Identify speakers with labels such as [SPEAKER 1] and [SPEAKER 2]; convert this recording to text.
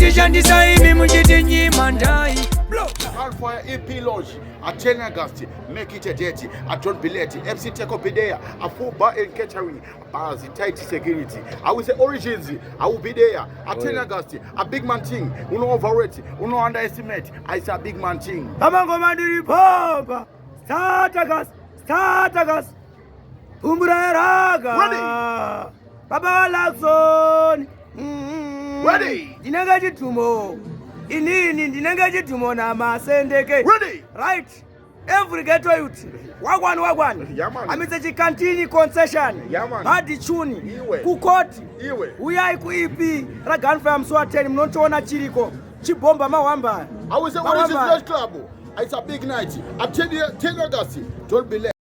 [SPEAKER 1] muchishandisa imi muchitinyima ndai.
[SPEAKER 2] Hellfire EP Lodge at 10 August, make it a date at John Billette, MC Tekopidea, a full bar and catering, bars, tight security. I will say Origins, I will be there at 10 August, a big man thing, uno overrate, uno underestimate, I say a big man thing.
[SPEAKER 1] Amango mandiri papa, start August, Umbra raga.
[SPEAKER 2] Ready?
[SPEAKER 1] Baba Lakson.
[SPEAKER 2] Ready?
[SPEAKER 1] Dinengaji tumo. Inini dinengaji tumo na masendeke.
[SPEAKER 2] Ready?
[SPEAKER 1] Right. Every ghetto youth. Wagwan.
[SPEAKER 2] Yeah, man.
[SPEAKER 1] Amitse chikantini concession.
[SPEAKER 2] Yeah, man.
[SPEAKER 1] Hadi chuni.
[SPEAKER 2] Iwe.
[SPEAKER 1] Kukoti.
[SPEAKER 2] Iwe.
[SPEAKER 1] Uyai kuipi. Ra gunfire mswateni mnonchona chiriko. Chibomba mawamba.
[SPEAKER 2] I will say Origins Lodge Club. It's a big night at 10 August. Don't be late.